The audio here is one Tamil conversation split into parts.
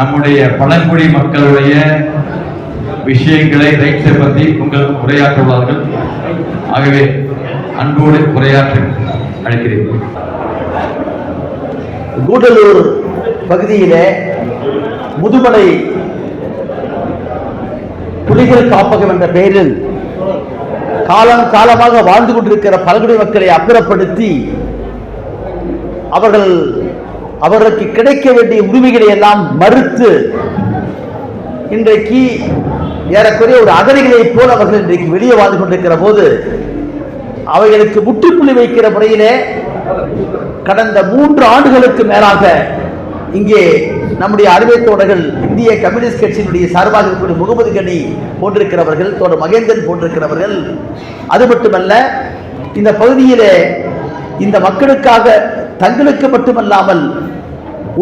நம்முடைய பழங்குடி மக்களுடைய விஷயங்களை ரைட்ஸை பற்றி உங்கள் உரையாற்றுள்ளார்கள். ஆகவே அன்போடு உரையாற்ற அழைக்கிறேன். கூடலூர் பகுதியிலே முதுமலை புலிகள் காப்பகம் என்ற பெயரில் காலமாக வாழ்ந்து கொண்டிருக்கிற பழங்குடி மக்களை அப்புறப்படுத்தி அவர்களுக்கு கிடைக்க வேண்டிய உரிமைகளை எல்லாம் மறுத்து இன்றைக்கு ஏறக்குறைய ஒரு அகதிகளை போல் அவர்கள் இன்றைக்கு வெளியே வாழ்ந்து கொண்டிருக்கிற போது அவைகளுக்கு முற்றுப்புள்ளி வைக்கிற முறையிலே கடந்த 3 ஆண்டுகளுக்கு மேலாக இங்கே நம்முடைய அருமை தோழர்கள் இந்திய கம்யூனிஸ்ட் கட்சியினுடைய சார்பாக இருக்கக்கூடிய முகமது கனி போன்றிருக்கிறவர்கள், தோழர் மகேந்திரன் போன்றிருக்கிறவர்கள், அது மட்டுமல்ல இந்த பகுதியிலே இந்த மக்களுக்காக தங்களுக்கு மட்டுமல்லாமல்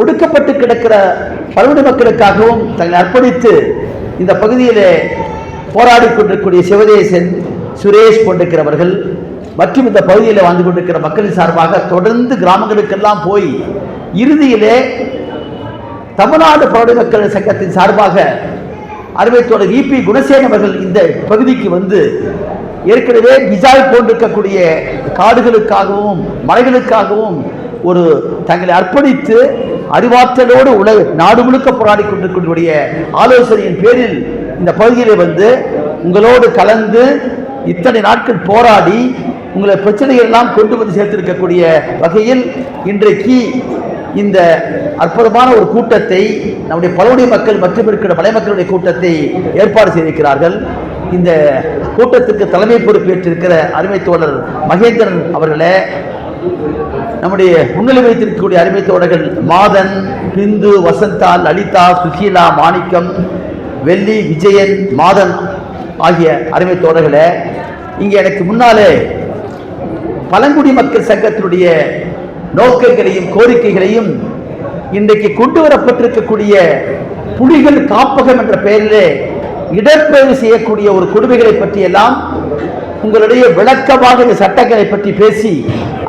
ஒடுக்கப்பட்டு கிடக்கிற பழங்குடி மக்களுக்காகவும் தங்களை அர்ப்பணித்து இந்த பகுதியிலே போராடி கொண்டிருக்கூடிய சிவதேசன், சுரேஷ் போன்றிருக்கிறவர்கள் மற்றும் இந்த பகுதியில் வாழ்ந்து கொண்டிருக்கிற மக்களின் சார்பாக தொடர்ந்து கிராமங்களுக்கெல்லாம் போய் இறுதியிலே தமிழ்நாடு பழங்குடி மக்கள் சங்கத்தின் சார்பாக அருமை தோழர் இபி குணசேகரன் அவர்கள் இந்த பகுதிக்கு வந்து ஏற்கனவே விஜாய் போன்றிருக்கக்கூடிய காடுகளுக்காகவும் மலைகளுக்காகவும் ஒரு தங்களை அர்ப்பணித்து அறிவாற்றலோடு நாடு முழுக்க போராடி கொண்டிருக்கக்கூடிய ஆலோசனையின் பேரில் இந்த பகுதியிலே வந்து உங்களோடு கலந்து இத்தனை நாட்கள் போராடி உங்களை பிரச்சனைகள் எல்லாம் கொண்டு வந்து சேர்த்திருக்கக்கூடிய வகையில் இன்றைக்கு இந்த அற்புதமான ஒரு கூட்டத்தை நம்முடைய பழங்குடி மக்கள் மற்றும் இருக்கிற மலை மக்களுடைய கூட்டத்தை ஏற்பாடு செய்திருக்கிறார்கள். இந்த கூட்டத்துக்கு தலைமை பொறுப்பேற்றிருக்கிற அருமை தோழர் மகேந்திரன் அவர்களே, நம்முடைய முன்னிலை வைத்திருக்கக்கூடிய அருமை தோழர்கள் மாதன், பிந்து, வசந்தா, லலிதா, சுசீலா, மாணிக்கம், வெள்ளி, விஜயன், மாதன் ஆகிய அருமை தோழர்களே, இங்கே எனக்கு முன்னாலே பழங்குடி மக்கள் சங்கத்தினுடைய நோக்கங்களையும் கோரிக்கைகளையும் இன்றைக்கு கொண்டு வரப்பட்டிருக்கக்கூடிய புலிகள் காப்பகம் என்ற பெயரிலே இடப்பெயர்வு செய்யக்கூடிய ஒரு கொடுமைகளை பற்றி எல்லாம் உங்களுடைய விளக்கமாக இந்த சட்டங்களை பற்றி பேசி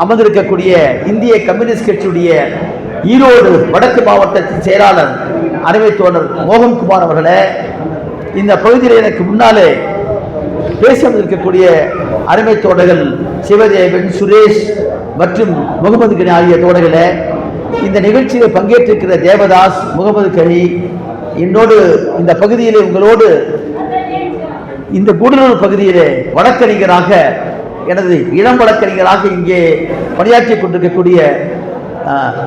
அமர்ந்திருக்கக்கூடிய இந்திய கம்யூனிஸ்ட் கட்சியுடைய ஈரோடு வடக்கு மாவட்டத்தின் செயலாளர் அருமை தோழர் மோகன்குமார் அவர்களே, இந்த பகுதியில் எனக்கு முன்னாலே பேச இருக்கக்கூடிய அருமை தோழர்கள் சிவதேவன், சுரேஷ் மற்றும் முகமது கனி ஆகிய தோழர்களே, இந்த நிகழ்ச்சியில் பங்கேற்றிருக்கிற தேவதாஸ், முகமது கனி, என்னோடு இந்த பகுதியிலே உங்களோடு இந்த கூடலூர் பகுதியிலே வழக்கறிஞராக எனது இளம் வழக்கறிஞராக இங்கே பணியாற்றி கொண்டிருக்கக்கூடிய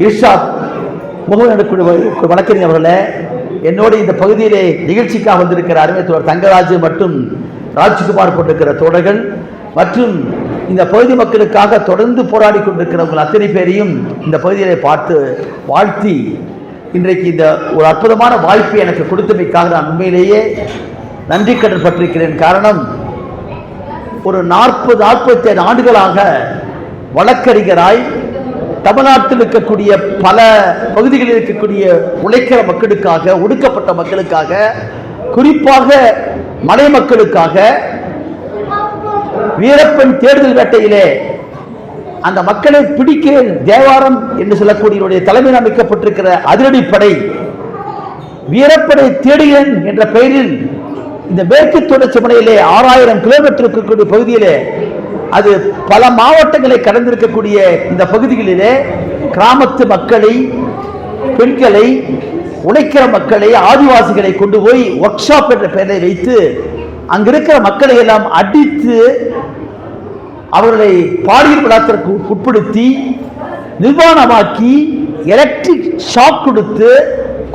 இர்ஷாத் முகமது வழக்கறிஞர் அவர்களே, என்னோடு இந்த பகுதியிலே நிகழ்ச்சிக்காக வந்திருக்கிற அருமை தோழர் தங்கராஜ் மற்றும் ராஜ்குமார் போட்டிருக்கிற தோழர்கள் மற்றும் இந்த பகுதி மக்களுக்காக தொடர்ந்து போராடி கொண்டிருக்கிறவர்கள் அத்தனை பேரையும் இந்த பகுதியிலே பார்த்து வாழ்த்தி இன்றைக்கு இந்த ஒரு அற்புதமான வாய்ப்பை எனக்கு கொடுத்தமைக்காக நான் உண்மையிலேயே நன்றி கடன் பட்டிருக்கிறேன். காரணம், ஒரு 40-45 ஆண்டுகளாக வழக்கறிஞராய் தமிழ்நாட்டில் இருக்கக்கூடிய பல பகுதிகளில் இருக்கக்கூடிய உழைக்கிற மக்களுக்காக, ஒடுக்கப்பட்ட மக்களுக்காக, குறிப்பாக மலை மக்களுக்காக வீரப்பன் தேடுதல் வேட்டையிலே அந்த மக்களை பிடிக்க தேவாரம் என்று சொல்லக்கூடிய தலைமையில் அமைக்கப்பட்டிருக்கிற அதிரடிப்படை வீரப்படை தேடுகிறேன் என்ற பெயரில் இந்த மேற்கு தொடர்ச்சி மலையிலே 6000 கிலோமீட்டர் இருக்கக்கூடிய பகுதியிலே, அது பல மாவட்டங்களை கடந்திருக்கக்கூடிய இந்த பகுதிகளிலே கிராமத்து மக்களை, பெண்களை, உழைக்கிற மக்களை, ஆதிவாசிகளை கொண்டு போய் ஒர்க் ஷாப் என்ற பெயரை வைத்து அங்கிருக்கிற மக்களை எல்லாம் அடித்து அவர்களை பாலியல் பலாத்காரத்திற்கு உட்படுத்தி நிர்வாணமாக்கி எலக்ட்ரிக் ஷாக் கொடுத்து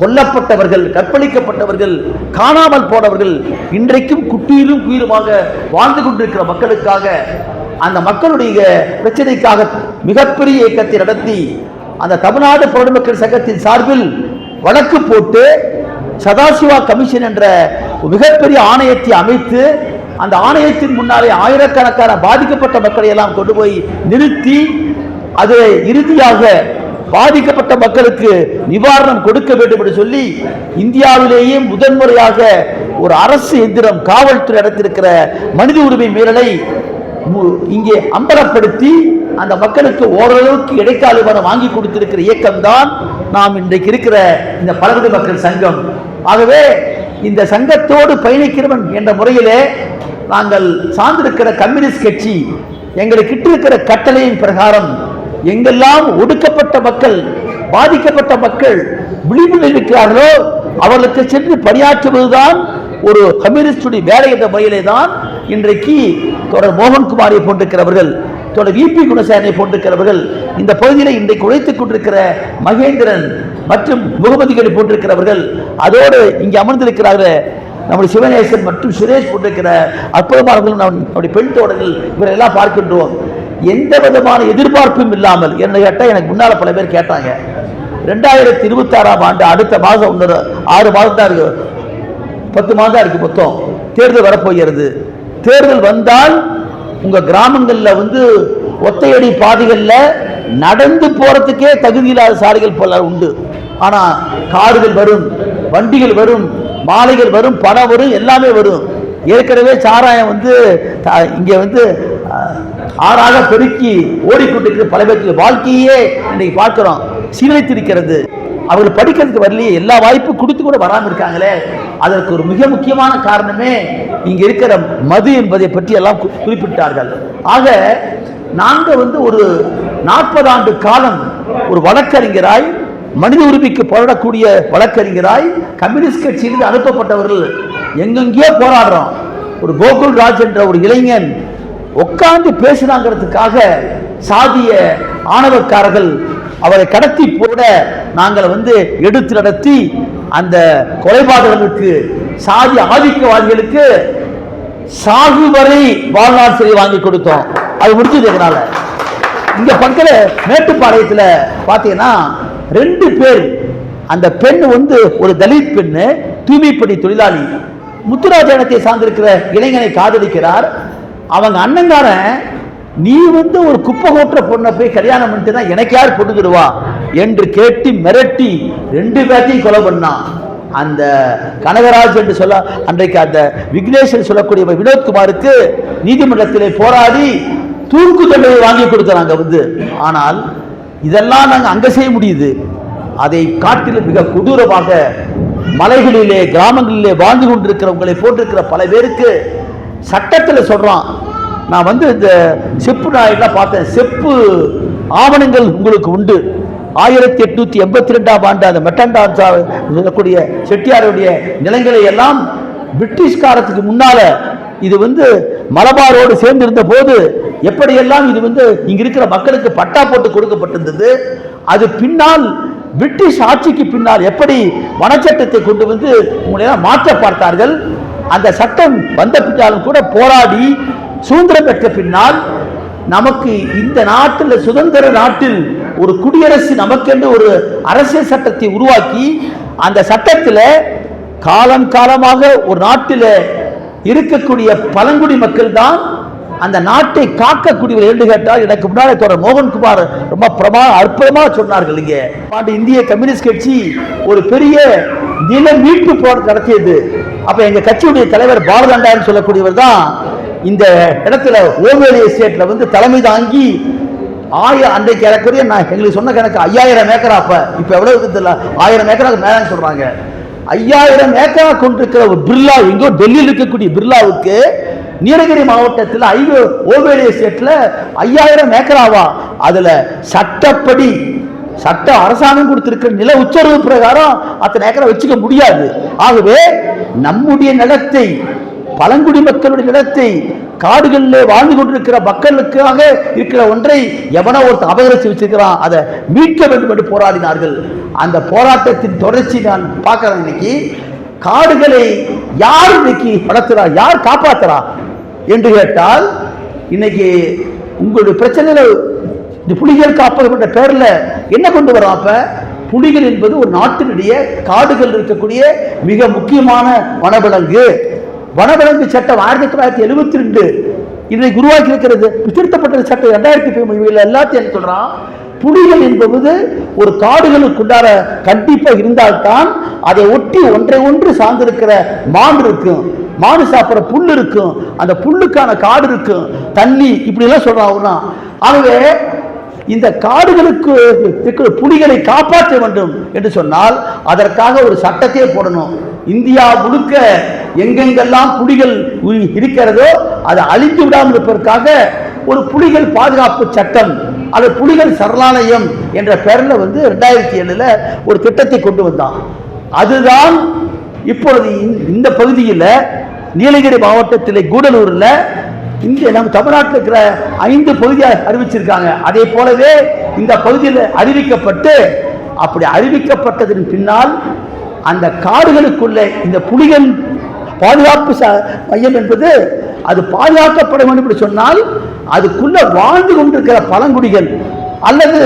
கொல்லப்பட்டவர்கள், கற்பழிக்கப்பட்டவர்கள், காணாமல் போனவர்கள், இன்றைக்கும் குட்டியிலும் குயிலுமாக வாழ்ந்து கொண்டிருக்கிற மக்களுக்காக, அந்த மக்களுடைய பிரச்சனைக்காக மிகப்பெரிய இயக்கத்தை நடத்தி அந்த தமிழ்நாடு பழங்குடி மக்கள் சங்கத்தின் சார்பில் வழக்கு போட்டு சதாசிவா கமிஷன் என்ற மிகப்பெரிய ஆணையத்தை அமைத்து அந்த ஆணையத்தின் முன்னாலே ஆயிரக்கணக்கான பாதிக்கப்பட்ட மக்களை எல்லாம் கொண்டு போய் நிறுத்தி அது இறுதியாக பாதிக்கப்பட்ட மக்களுக்கு நிவாரணம் கொடுக்க வேண்டும் என்று சொல்லி இந்தியாவிலேயே முதன்முறையாக ஒரு அரசு எந்திரம் காவல்துறை நடத்திருக்கிற மனித உரிமை மீறலை இங்கே அம்பலப்படுத்தி அந்த மக்களுக்கு ஓரளவுக்கு இடைக்கால வாங்கி கொடுத்திருக்கிற இயக்கம் தான் நாம் இன்றைக்கு இருக்கிற இந்த பழங்குடி மக்கள் சங்கம். ஆகவே இந்த சங்கத்தோடு பயணிக்கிறவன் என்ற முறையிலே நாங்கள் சார்ந்திருக்கிற கம்யூனிஸ்ட் கட்சி எங்களுக்கு இருக்கிற கட்டளையின் பிரகாரம் எங்கெல்லாம் ஒடுக்கப்பட்ட மக்கள், பாதிக்கப்பட்ட மக்கள் விளிம்பில் இருக்கிறார்களோ அவர்களுக்கு சென்று பணியாற்றுவதுதான் ஒரு கம்யூனிஸ்டுடைய வேலை என்ற முறையிலே தான் இன்றைக்கு தொடர் மோகன்குமாரை போன்றிருக்கிறவர்கள், தொடர் வி.பி. குணசேகரனை போன்றிருக்கிறவர்கள், இந்த பகுதியில் இன்றைக்கு உழைத்துக் கொண்டிருக்கிற மகேந்திரன் மற்றும் முகமதிகளை போன்றிருக்கிறவர்கள், அதோடு இங்கே அமர்ந்திருக்கிறார்கள் நம்முடைய சிவநேசன் மற்றும் சுரேஷ் போன்றிருக்கிற அற்புதமானவர்கள், நம்முடைய பெண் தோழர்கள், இவரெல்லாம் பார்க்கின்றோம். எந்த விதமான எதிர்பார்ப்பும் இல்லாமல் என்ன கேட்டால், எனக்கு முன்னால் பல பேர் கேட்டாங்க, 2026ஆம் ஆண்டு அடுத்த மாதம் இன்னொரு 6 மாதம் தான் இருக்கு, 10 மாதம் தான் இருக்கு மொத்தம், தேர்தல் வரப்போகிறது. தேர்தல் வந்தால் உங்க கிராமங்களில் வந்து ஒத்தையடி பாதைகளில் நடந்து போறதுக்கே தகுதி இல்லாத சாலைகள் போல உண்டு. ஆனா கார்கள் வரும், வண்டிகள் வரும், மாலைகள் வரும், பணம் வரும், எல்லாமே வரும். ஏற்கனவே சாராயம் வந்து இங்க வந்து ஆறாக பெருக்கி ஓடிக்கொண்டிருக்கிற பல பேருக்கு வாழ்க்கையே இன்னைக்கு பார்க்கிறோம், சீரழித்திருக்கிறது. அவர்கள் படிக்கிறதுக்கு வரலையே, எல்லா வாய்ப்பும் கொடுத்து கூட வராமல் இருக்காங்களே. அதற்கு ஒரு மிக முக்கியமான காரணமே இங்க இருக்கிற மது என்பதை பற்றி எல்லாம் குறிப்பிட்டார்கள். ஆக நாங்க வந்து ஒரு 40 ஆண்டு காலம் ஒரு வழக்கறிஞராய், மனித உரிமைக்கு போராடக்கூடிய வழக்கறிஞராய் கம்யூனிஸ்ட் கட்சியிலிருந்து அனுப்பப்பட்டவர்கள் எங்கெங்கேயோ போராடுறோம். ஒரு கோகுல் ராஜ் என்ற ஒரு இளைஞன் உட்கார்ந்து பேசினாங்கிறதுக்காக சாதிய ஆணவக்காரர்கள் அவரை கடத்தி போட நாங்கள் வந்து எடுத்து நடத்தி அந்த கொலைபாதகர்களுக்கு, சாதி ஆதிக்கவாதிகளுக்கு சாகு வரை வாழ்நாள் சிறை வாங்கி கொடுத்தோம். அது முடிச்சதுனால இங்க பக்கத்துல மேட்டுப்பாளையத்துல பாத்தீங்கன்னா 2 பேர், அந்த பெண் வந்து ஒரு தலித் பெண்ணு, தூய்மைப்பணி தொழிலாளி, முத்துராஜனத்தை சார்ந்திருக்கிற இளைஞனை காதலிக்கிறார். அவங்க அண்ணங்காரன், நீ வந்து ஒரு குப்பை கோட்டுற பொண்ணை போய் கல்யாணம் பண்ணிட்டு எனக்கு யார் பொண்ணு தருவா என்று கேட்டு மிரட்டி 2 பேர்த்தையும் கொலை பண்ணான். அந்த கனகராஜ் என்று சொல்ல அன்றைக்கு அந்த விக்னேஷன் சொல்லக்கூடிய வினோத்குமாருக்கு நீதிமன்றத்திலே போராடி தூக்கு தண்டனை வாங்கி கொடுத்தாங்க வந்து. ஆனால் இதெல்லாம் நாங்கள் அங்க செய்ய முடியுது. அதை காட்டிலும் மிக கொடூரமாக மலைகளிலே, கிராமங்களிலே வாழ்ந்து கொண்டிருக்கிறவங்களை போட்டிருக்கிற பல பேருக்கு சட்டத்தில் சொல்றான். நான் வந்து இந்த செப்பு நாயெல்லாம் பார்த்தேன், செப்பு ஆவணங்கள் உங்களுக்கு உண்டு. 1882ஆம் ஆண்டு அந்த மெட்டண்டான் சொல்லக்கூடிய செட்டியாருடைய நிலங்களை எல்லாம் பிரிட்டிஷ்காரத்துக்கு முன்னால இது வந்து மலபாரோடு சேர்ந்திருந்த போது எப்படியெல்லாம் இது வந்து இங்க இருக்கிற மக்களுக்கு பட்டா போட்டு கொடுக்கப்பட்டிருந்தது. அது பின்னால் பிரிட்டிஷ் ஆட்சிக்கு பின்னால் எப்படி வனச்சட்டத்தை கொண்டு வந்து உங்களை மாற்ற பார்த்தார்கள். அந்த சட்டம் வந்த பின்னாலும் கூட போராடி சுதந்திரம் பெற்ற பின்னால் நமக்கு இந்த நாட்டில், சுதந்திர நாட்டில் ஒரு குடியரசு நமக்கென்று ஒரு அரசியல் சட்டத்தை உருவாக்கி அந்த சட்டத்தில் காலம் காலமாக ஒரு நாட்டில் இருக்கக்கூடிய பழங்குடி மக்கள் தான் அந்த நாட்டை காக்கக்கூடியவர் என்று கேட்டால், எனக்கு முன்னாலே தொடர் மோகன்குமார் ரொம்ப அற்புதமாக சொன்னார்கள். இங்கே இந்திய கம்யூனிஸ்ட் கட்சி ஒரு பெரிய நில மீட்பு போராட்டம் நடத்தியது. அப்ப எங்க கட்சியுடைய தலைவர் பாரதாண்டான்னு சொல்லக்கூடியவர் தான் இந்த இடத்துல ஓவேலி எஸ்டேட்ல வந்து தலைமை தாங்கி அன்றைக்கு ஏறக்குறைய எங்களுக்கு சொன்ன கணக்கு 5000 ஏக்கரா. இப்ப எவ்வளவு தெரியல, 1000 ஏக்கராக்கு மேலன்னு சொல்றாங்க. 5000 ஏக்கரா கொண்டிருக்கிற ஒரு பிர்லா, எங்கோ டெல்லியில் இருக்கக்கூடிய பிர்லாவுக்கு நீலகிரி மாவட்டத்தில் ஓவேலி எஸ்டேட்ல 5000 ஏக்கராவா? அதுல சட்டப்படி சட்ட அரசாங்கம் கொடுத்திருக்கிற நில உச்சரவு பிரகாரம் அத்தனை ஏக்கரை வச்சுக்க முடியாது. ஆகவே நம்முடைய நிலத்தை, பழங்குடி மக்களுடைய நிலத்தை, காடுகளில் வாழ்ந்து கொண்டிருக்கிற மக்களுக்காக இருக்கிற ஒன்றை எவனோ ஒருத்தர் அபகரித்து வச்சிருக்கிறான், அதை மீட்க வேண்டும் என்று போராடினார்கள். அந்த போராட்டத்தின் தொடர்ச்சி நான் பார்க்கிறேன். இன்னைக்கு காடுகளை யார் இன்னைக்கு வளர்த்துறா, யார் காப்பாத்துறா என்று கேட்டால், இன்னைக்கு உங்களுடைய பிரச்சனையில இந்த புலிகள் காப்பது என்ற பேர்ல என்ன கொண்டு வரோம்? அப்ப புலிகள் என்பது ஒரு நாட்டினுடைய காடுகள் இருக்கக்கூடிய மிக முக்கியமான வனவிலங்கு. வனவிலங்கு சட்டம் 1972 இன்றைக்கு உருவாக்கி இருக்கிறது. திருத்தப்பட்ட சட்டம் 2000 எல்லாத்தையும் என்ன சொல்றான்? புலிகள் என்பது ஒரு காடுகளுக்குள்ளார கண்டிப்பா இருந்தால்தான் அதை ஒட்டி ஒன்றை ஒன்று சார்ந்திருக்கிற மான் இருக்கும், மாடு சாப்பிட்ற புல் இருக்கும், அந்த புல்லுக்கான காடு இருக்கும், தண்ணி, இப்படி எல்லாம் சொல்றான். ஆகவே இந்த காடுகளுக்கு இருக்கிற புலிகளை காப்பாற்ற வேண்டும் என்று சொன்னால் அதற்காக ஒரு சட்டத்தையே போடணும். இந்தியா முழுக்க எங்கெங்கெல்லாம் புலிகள் இருக்கிறதோ அதை அழித்து விடாமல் இருப்பதற்காக ஒரு புலிகள் பாதுகாப்பு சட்டம் அல்லது புலிகள் சரணாலயம் என்ற பெயரில் 2007 ஒரு திட்டத்தை கொண்டு வந்தான். அதுதான் இப்பொழுது இந்த பகுதியில் நீலகிரி மாவட்டத்தில் கூடலூரில் இந்த நம்ம தமிழ்நாட்டில் இருக்கிற 5 பகுதியை அறிவிச்சிருக்காங்க. அதே போலவே இந்த பகுதியில் அறிவிக்கப்பட்டு, அப்படி அறிவிக்கப்பட்டதன் பின்னால் அந்த காடுகளுக்குள்ள இந்த புலிகள் பாதுகாப்பு மையம் என்பது அது பாதுகாக்கப்பட வேண்டும் என்று சொன்னால் அதுக்குள்ள வாழ்ந்து கொண்டிருக்கிற பழங்குடிகள் அல்லது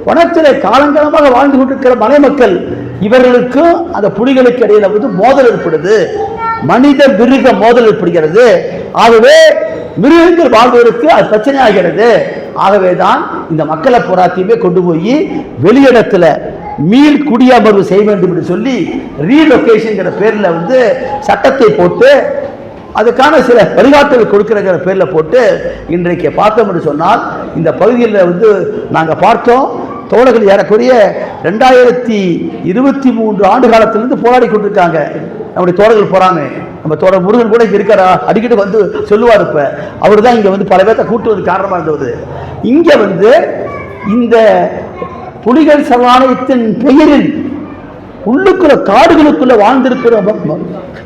வனத்திலே காலங்காலமாக வாழ்ந்து கொண்டிருக்கிற மலை மக்கள் இவர்களுக்கும் அந்த புலிகளுக்கு இடையில மோதல் ஏற்படுது, மனித மிருக மோதல் ஏற்படுகிறது. ஆகவே மிருகங்கள் வாழ்வதற்கு அது பிரச்சனை ஆகிறது. ஆகவேதான் இந்த மக்களை போராட்டமே கொண்டு போய் வெளியிடத்துல மீள் குடியமர்வு செய்ய வேண்டும் என்று சொல்லி ரீலொகேஷன் பேரில் சட்டத்தை போட்டு அதுக்கான சில வழிகாட்டுதல் கொடுக்கிற பேரில் போட்டு இன்றைக்கு பார்த்தோம் என்று சொன்னால் இந்த பகுதியில் நாங்கள் பார்த்தோம். தோழர்கள் ஏறக்குறைய 2023 ஆண்டு காலத்திலிருந்து போராடி கொண்டிருக்காங்க. நம்முடைய தோழர்கள் போறாங்க. நம்ம தோழர் முருகன் கூட இருக்கிறா, அடிக்கடி சொல்லுவார். இப்ப அவர் தான் இங்க பல பேர்த்த கூட்டுவது காரணமா இருந்தது. இங்க இந்த புலிகள் சரணாலயத்தின் பெயரில் உள்ளுக்குள்ள காடுகளுக்குள்ள வாழ்ந்திருக்கிற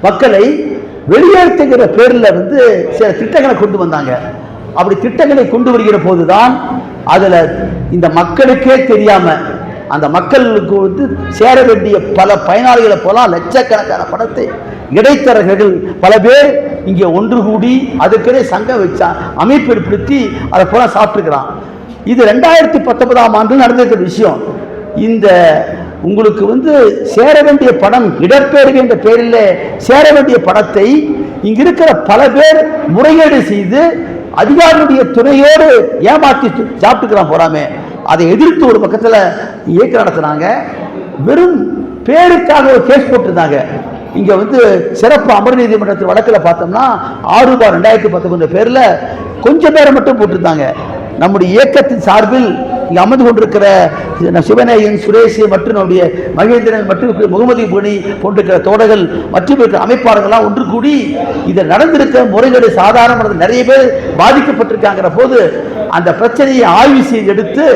மக்களை வெளியேற்றுகிற பேரில் சில திட்டங்களை கொண்டு வந்தாங்க. அப்படி திட்டங்களை கொண்டு வருகிற போதுதான் அதுல இந்த மக்களுக்கே தெரியாம அந்த மக்களுக்கு சேர வேண்டிய பல பயனாளிகளை போலாம் லட்சக்கணக்கான பணத்தை இடைத்தரகர்கள் பல பேர் இங்கே ஒன்று கூடி அதுக்கே சங்கம் வச்சா அமைப்பு ஏற்படுத்தி அதை போல சாப்பிட்டுக்கிறான். இது 2019ஆம் ஆண்டு நடந்திருக்கிற விஷயம். இந்த உங்களுக்கு சேர வேண்டிய பணம் இடப்பெயர்வு என்ற பெயரில் சேர வேண்டிய பணத்தை இங்க இருக்கிற பல பேர் முறைகேடு செய்து அதிகாரிகளுடைய துணையோடு ஏமாற்றி சாப்பிட்டுக்கிறான் போறாமே. அதை எதிர்த்து ஒரு பக்கத்தில் இயக்கம் நடத்தினாங்க. வெறும் பேருக்காக ஒரு கேஸ் போட்டிருந்தாங்க. இங்க சிறப்பு அமர் நீதிமன்றத்தில் வழக்கில் பார்த்தோம்னா 6/2019 பேர்ல கொஞ்சம் பேரை மட்டும் போட்டிருந்தாங்க. நம்முடைய இயக்கத்தின் சார்பில் இங்கே அமர்ந்து கொண்டிருக்கிற சிவநேயன், சுரேஷ் மற்றும் நம்முடைய மகேந்திரன் மற்றும் முகமது புனி போன்றிருக்கிற தோழர்கள் மற்றும் இருக்கிற அமைப்பாளர்கள்லாம் ஒன்று கூடி இதில் நடந்திருக்கிற முறைகேடு சாதாரண நிறைய பேர் பாதிக்கப்பட்டிருக்காங்கிற போது அந்த பிரச்சனையை ஆய்வு செய்து எடுத்து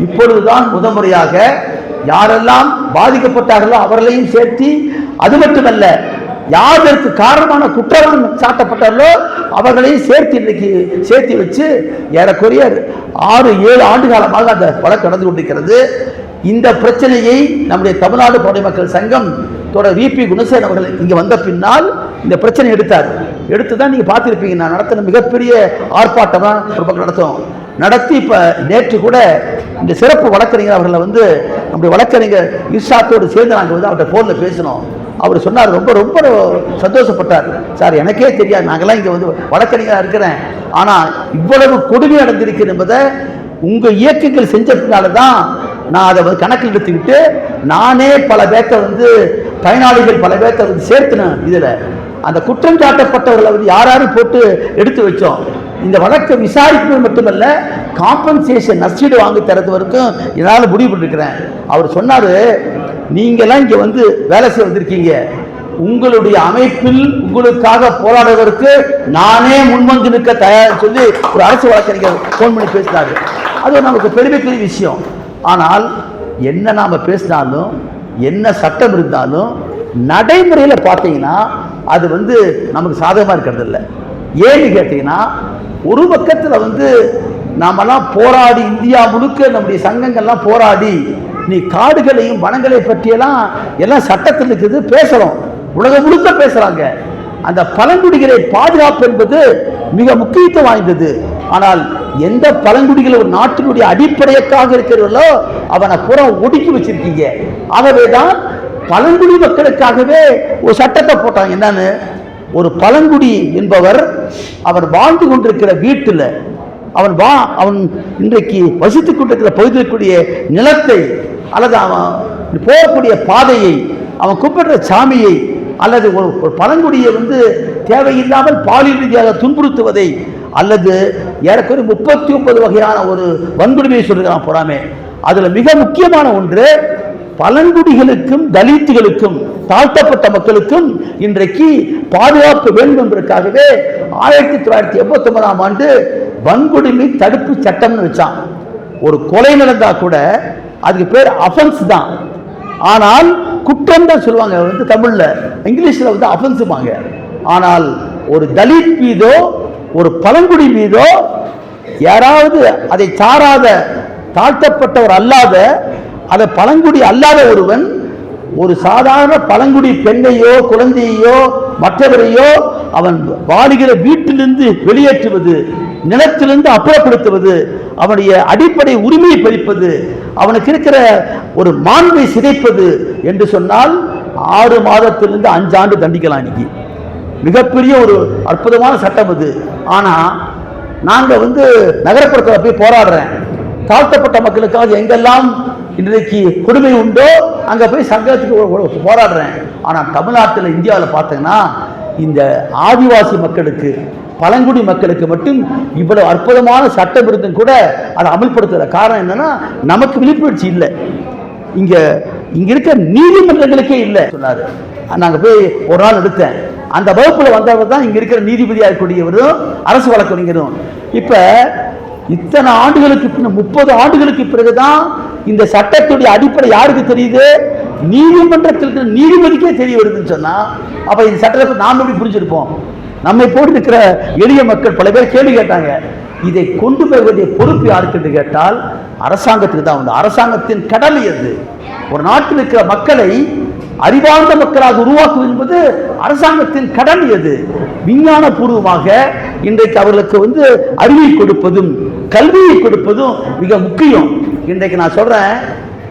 இப்பொழுதுதான் முதன்முறையாக யாரெல்லாம் பாதிக்கப்பட்டார்களோ அவர்களையும் சேர்த்து, அது மட்டுமல்ல யாருக்கு காரணமான குற்றம் சாட்டப்பட்டார்களோ அவர்களையும் சேர்த்து வச்சு ஏறக்குறைய 6-7 ஆண்டு காலமாக அந்த வழக்கு நடந்து கொண்டிருக்கிறது. இந்த பிரச்சனையை நம்முடைய தமிழ்நாடு படை மக்கள் சங்கம் VP குணசேகரன் அவர்கள் இங்கே வந்த பின்னால் இந்த பிரச்சனை எடுத்துதான் நீங்க பார்த்திருப்பீங்க. நான் நடத்தின மிகப்பெரிய ஆர்ப்பாட்டம் ஒரு பக்கம் நடத்தி இப்ப நேற்று கூட இந்த சிறப்பு வழக்கறிஞர் அவர்களை நம்முடைய வழக்கறிஞர் இர்ஷாத்தோடு சேர்ந்து நாங்கள் அவர்கிட்ட போன்ல பேசினோம். அவர் சொன்னார், ரொம்ப ரொம்ப சந்தோஷப்பட்டார். சார், எனக்கே தெரியாது, நாங்கெல்லாம் இங்கே வழக்கறிஞராக இருக்கிறேன், ஆனால் இவ்வளவு கொடுமை நடந்திருக்கு என்பதை உங்கள் இயக்கங்கள் செஞ்ச பின்னால தான் நான் அதை கணக்கில் எடுத்துக்கிட்டு நானே பல பேர்த்த பயனாளிகள் பல பேர்த்த சேர்த்துனேன். இதில் அந்த குற்றம் சாட்டப்பட்டவர்களை யாரும் போட்டு எடுத்து வச்சோம். இந்த வழக்கை விசாரிப்பது மட்டுமல்ல, காம்பன்சேஷன் நஷ்டீடு வாங்கி தரது வரைக்கும் என்னால் முடிவு பண்ணிருக்கிறேன். அவர் சொன்னார், நீங்களாம் இங்கே வேலை செய்ய வந்திருக்கீங்க, உங்களுடைய அமைப்பில் உங்களுக்காக போராடுவதற்கு நானே முன்வந்து நிற்க தயார் சொல்லி ஒரு அரசு வழக்கறிஞர் போன் பண்ணி பேசினார். அது நமக்கு பெருமைக்குரிய விஷயம். ஆனால் என்ன நாம பேசினாலும் என்ன சட்டம் இருந்தாலும் நடைமுறையில் பார்த்தீங்கன்னா அது நமக்கு சாதகமாக இருக்கிறது இல்லை. ஏன்னு கேட்டீங்கன்னா, ஒரு பக்கத்தில் நாமெல்லாம் போராடி இந்தியா முழுக்க நம்முடைய சங்கங்கள்லாம் போராடி நீ காடுகளையும் வனங்களை பற்றியெல்லாம் எல்லாம் சட்டத்தில் இருக்குது பேசுறோம், உலகம் முழுக்க பேசுறாங்க. அந்த பழங்குடிகளை பாதுகாப்பு என்பது மிக முக்கியத்துவம் வாய்ந்தது. ஆனால் எந்த பழங்குடிகள் ஒரு நாட்டினுடைய அடிப்படையாக இருக்கிறவர்களோ அவனை புறம் ஒடுக்கி வச்சிருக்கீங்க. ஆகவேதான் பழங்குடி மக்களுக்காகவே ஒரு சட்டத்தை போட்டாங்க. என்னன்னு, ஒரு பழங்குடி என்பவர் அவர் வாழ்ந்து கொண்டிருக்கிற வீட்டில் அவன் இன்றைக்கு வசித்துக் கொண்டிருக்கிற பகுதிக்கூடிய நிலத்தை அல்லது அவன் போகக்கூடிய பாதையை, அவன் கூப்பிடுற சாமியை அல்லது ஒரு பழங்குடியை தேவையில்லாமல் பாலியல் ரீதியாக துன்புறுத்துவதை அல்லது ஏறக்குறைய 39 வகையான ஒரு வன்கொடுமையை சொல்லுகிறான் புறாமே. அதுல மிக முக்கியமான ஒன்று, பழங்குடிகளுக்கும் தலித்துகளுக்கும் தாழ்த்தப்பட்ட மக்களுக்கும் இன்றைக்கு பாதுகாப்பு வேண்டும் என்பதற்காகவே 1989ஆம் ஆண்டு வன்கொடுமை தடுப்பு சட்டம்னு வச்சான். ஒரு கொலை நடந்தா கூட அதுக்கு பேர் அஃபென்ஸ் தான், ஆனால் குற்றம் தான் சொல்லுவாங்க வந்து தமிழ்ல, இங்கிலீஷ்ல வந்து அஃபென்ஸுமாங்க. ஆனால் ஒரு தலித் மீதோ ஒரு பழங்குடி மீதோ யாராவது அதை சாராத தாழ்த்தப்பட்டவர் அல்லாத அதை பழங்குடி அல்லாத ஒருவன் ஒரு சாதாரண பழங்குடி பெண்ணையோ குழந்தையோ மற்றவரையோ அவன் வாழுகிற வீட்டிலிருந்து வெளியேற்றுவது, நிலத்திலிருந்து அப்புறப்படுத்துவது, அவனுடைய அடிப்படை உரிமையை பறிப்பது, அவனுக்கு இருக்கிற ஒரு மாண்பை சிதைப்பது என்று சொன்னால் 6 மாதத்திலிருந்து 5 ஆண்டு தண்டிக்கலாம். இன்னைக்கு மிகப்பெரிய ஒரு அற்புதமான சட்டம் அது. ஆனா நாங்க வந்து நகரப்புறத்தில் போய் போராடுறேன், தாழ்த்தப்பட்ட மக்களுக்காக எங்கெல்லாம் இன்றைக்கு கொடுமை உண்டோ அங்க போய் சங்கத்துக்கு போராடுறேன். ஆனா தமிழ்நாட்டில் இந்தியாவில் பார்த்தீங்கன்னா இந்த ஆதிவாசி மக்களுக்கு பழங்குடி மக்களுக்கு மட்டும் இவ்வளவு அற்புதமான சட்டம் இருந்தும் கூட அதை அமல்படுத்துற காரணம் என்னன்னா நமக்கு விழிப்புணர்ச்சி இல்லை. இங்க இருக்க நீதிமன்றங்களுக்கே இல்லை சொன்னாரு. நாங்க போய் ஒரு நாள் எடுத்தேன். அந்த வகுப்புல வந்தவர் தான் இங்க இருக்கிற நீதிபதியாக இருக்கக்கூடியவரும் அரசு வழக்கறிஞரும். இப்ப இத்தனை ஆண்டுகளுக்கு 30 ஆண்டுகளுக்கு பிறகுதான் இந்த சட்டத்துடைய அடிப்படை யாருக்கு தெரியுது? நீதிமன்றத்திற்கு நீதிபதிக்கே தெரிய வருதுன்னு சொன்னா அப்ப இந்த சட்டத்தை நாம எப்படி புரிஞ்சிருப்போம்? நம்மை போட்டு இருக்கிற எளிய மக்கள் பல பேர் கேள்வி கேட்டாங்க. இதை கொண்டு போக வேண்டிய பொறுப்பு யாருக்கு என்று கேட்டால் அரசாங்கத்துக்கு தான். வந்து அரசாங்கத்தின் கடமை அது. ஒரு நாட்டில் இருக்கிற மக்களை அறிவார்ந்த மக்களாக உருவாக்குவது என்பது அரசாங்கத்தின் கடமை. அது விஞ்ஞான பூர்வமாக இன்றைக்கு அவர்களுக்கு வந்து அறிவை கொடுப்பதும் கல்வியை கொடுப்பதும் மிக முக்கியம். இன்றைக்கு நான் சொல்றேன்,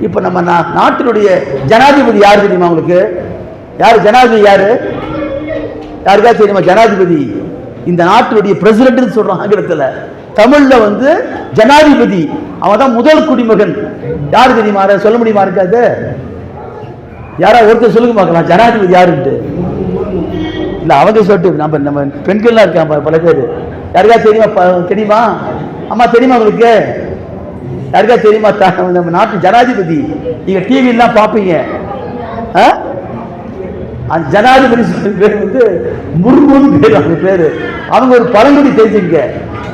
இப்ப நம்ம நாட்டினுடைய ஜனாதிபதி யாரு தெரியுமா உங்களுக்கு? யாரு ஜனாதிபதி? யாருக்கா தெரியுமா ஜனாதிபதி? இந்த நாட்டினுடைய பிரசிடென்ட் சொல்றோம் ஆங்கிலத்தில். தமிழ்ல வந்து ஜனாதிபதி, அவன் தான் முதல் குடிமகன். யாரு தெரியுமா? சொல்ல முடியுமா? இருக்காது. யாரா ஒருத்தர் சொல்லுங்க பார்க்கலாம் ஜனாதிபதி யாருன்ட்டு. இல்ல அவங்க சொல்லிட்டு நம்ம பெண்கள்லாம் இருக்காங்க பல பேர். யாருக்கா தெரியுமா? அம்மா தெரியுமா உங்களுக்கு? யாருக்கா தெரியுமா நம்ம நாட்டு ஜனாதிபதி? நீங்க டிவி எல்லாம் பார்ப்பீங்க. அந்த ஜனாதிபதி பேர் வந்து முர்முன்னு பேர். அவங்க பேரு அவங்க ஒரு பழங்குடி தெரிஞ்சுங்க.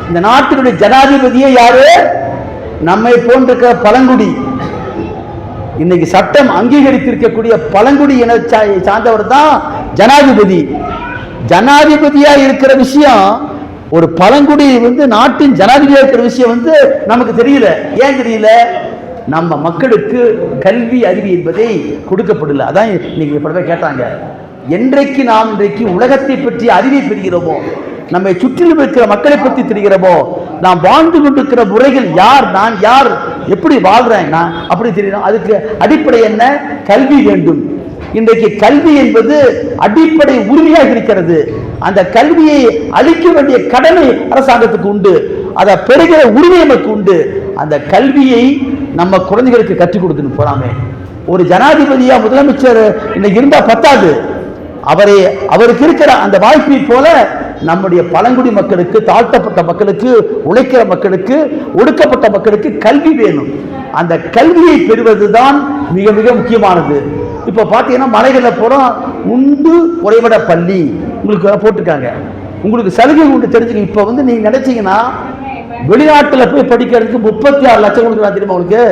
இந்த நாட்டினுடைய ஜனாதிபதியே யாரு? நம்மை போன்ற பழங்குடி. இன்னைக்கு சட்டம் அங்கீகரித்திருக்கக்கூடிய பழங்குடி இன சார்ந்தவர் தான் ஜனாதிபதி. ஜனாதிபதியா இருக்கிற விஷயம், ஒரு பழங்குடி வந்து நாட்டின் ஜனாதிபதியா இருக்கிற விஷயம் வந்து நமக்கு தெரியல. ஏன் தெரியல? நம்ம மக்களுக்கு கல்வி அறிவு என்பதை கொடுக்கப்படல. அதான் இன்னைக்கு பல பேர் கேட்டாங்க. என்றைக்கு நாம் இன்றைக்கு உலகத்தை பற்றி அறிவை பெறுகிறோமோ, நம்மை சுற்றிலும் இருக்கிற மக்களை பற்றி தெரிகிறோமோ, நாம் வாழ்ந்து கொண்டிருக்கிற முறைகள் யார், நான் யார், எப்படி வாழ்றேன் நான் அப்படி தெரியணும். அதுக்கு அடிப்படை என்ன? கல்வி வேண்டும். இன்றைக்கு கல்வி என்பது அடிப்படை உரிமையாக இருக்கிறது. அந்த கல்வியை அளிக்க வேண்டிய கடமை அரசாங்கத்துக்கு உண்டு. அதை பெறுகிற உரிமை நமக்கு உண்டு. அந்த கல்வியை நம்ம குழந்தைகளுக்கு கற்றுக் கொடுக்கணும். போறாமே ஒரு ஜனாதிபதியா முதலமைச்சர் இன்னைக்கு இருந்தா பத்தாது. அவருக்கு இருக்கிற அந்த வாய்ப்பை போல நம்முடைய பழங்குடி மக்களுக்கு, தாழ்த்தப்பட்ட மக்களுக்கு, உழைக்கிற மக்களுக்கு, ஒடுக்கப்பட்ட மக்களுக்கு கல்வி வேணும். அந்த கல்வியை பெறுவதுதான் மிக மிக முக்கியமானது. இப்ப பாத்தீங்கன்னா மலைகளில் போறோம், உண்டு உறைவிட பள்ளி உங்களுக்கு போட்டிருக்காங்க. உங்களுக்கு சலுகை உண்டு தெரிஞ்சுக்க. இப்ப வந்து நீங்க நினைச்சீங்கன்னா வெளிநாட்டில் போய் படிக்கிறதுக்கு 36 லட்சம் கொடுக்குறா தெரியுமா உங்களுக்கு?